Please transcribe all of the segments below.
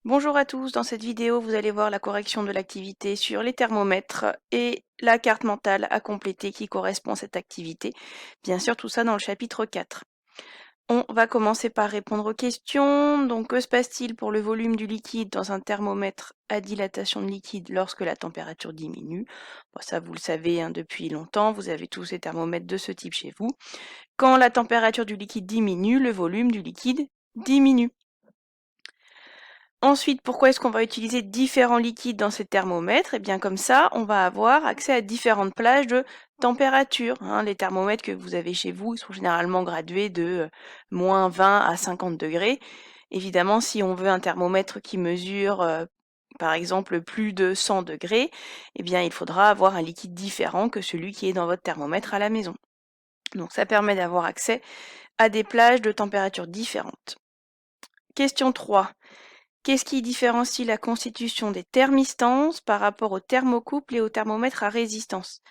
Bonjour à tous, dans cette vidéo vous allez voir la correction de l'activité sur les thermomètres et la carte mentale à compléter qui correspond à cette activité. Bien sûr tout ça dans le chapitre 4. On va commencer par répondre aux questions. Donc que se passe-t-il pour le volume du liquide dans un thermomètre à dilatation de liquide lorsque la température diminue? Bon, ça vous le savez depuis longtemps, vous avez tous ces thermomètres de ce type chez vous. Quand la température du liquide diminue, le volume du liquide diminue. Ensuite, pourquoi est-ce qu'on va utiliser différents liquides dans ces thermomètres? Eh bien comme ça, on va avoir accès à différentes plages de température. Les thermomètres que vous avez chez vous, ils sont généralement gradués de moins 20 à 50 degrés. Évidemment, si on veut un thermomètre qui mesure par exemple plus de 100 degrés, eh bien il faudra avoir un liquide différent que celui qui est dans votre thermomètre à la maison. Donc ça permet d'avoir accès à des plages de température différentes. Question 3. Qu'est-ce qui différencie la constitution des thermistances par rapport aux thermocouples et aux thermomètres à résistance?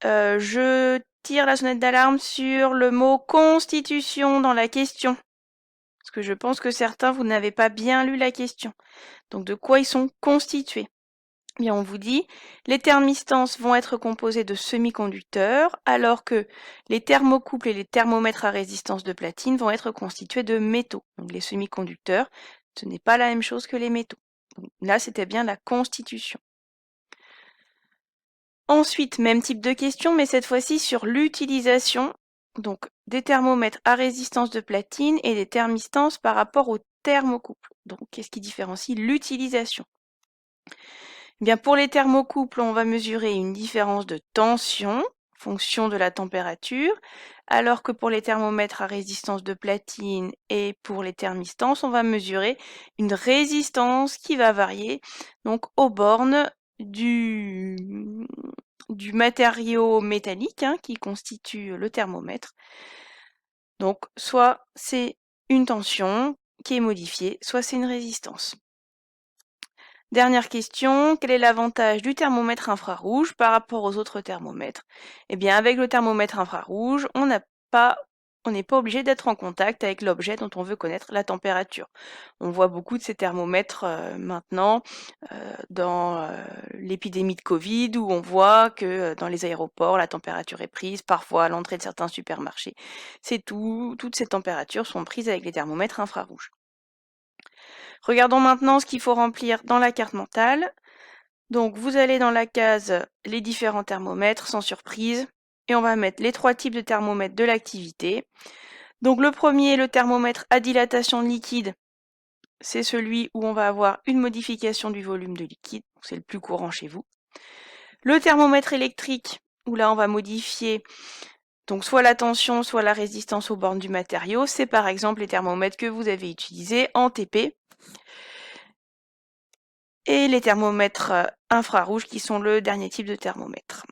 Je tire la sonnette d'alarme sur le mot constitution dans la question. Parce que je pense que certains, vous n'avez pas bien lu la question. Donc de quoi ils sont constitués? Bien, on vous dit, les thermistances vont être composées de semi-conducteurs, alors que les thermocouples et les thermomètres à résistance de platine vont être constitués de métaux. Donc les semi-conducteurs, ce n'est pas la même chose que les métaux. Donc, là, c'était bien la constitution. Ensuite, même type de question, mais cette fois-ci sur l'utilisation donc des thermomètres à résistance de platine et des thermistances par rapport aux thermocouples. Donc, qu'est-ce qui différencie l'utilisation? Bien, pour les thermocouples, on va mesurer une différence de tension, fonction de la température, alors que pour les thermomètres à résistance de platine et pour les thermistances, on va mesurer une résistance qui va varier donc aux bornes du matériau métallique qui constitue le thermomètre. Donc, soit c'est une tension qui est modifiée, soit c'est une résistance. Dernière question, quel est l'avantage du thermomètre infrarouge par rapport aux autres thermomètres? Eh bien, avec le thermomètre infrarouge, on n'est pas obligé d'être en contact avec l'objet dont on veut connaître la température. On voit beaucoup de ces thermomètres maintenant dans l'épidémie de Covid où on voit que dans les aéroports, la température est prise, parfois à l'entrée de certains supermarchés. C'est tout, toutes ces températures sont prises avec les thermomètres infrarouges. Regardons maintenant ce qu'il faut remplir dans la carte mentale. Donc vous allez dans la case les différents thermomètres sans surprise et on va mettre les 3 types de thermomètres de l'activité. Donc le premier, le thermomètre à dilatation de liquide, c'est celui où on va avoir une modification du volume de liquide, c'est le plus courant chez vous. Le thermomètre électrique, où là on va modifier donc soit la tension, soit la résistance aux bornes du matériau, c'est par exemple les thermomètres que vous avez utilisés en TP. Et les thermomètres infrarouges qui sont le dernier type de thermomètre.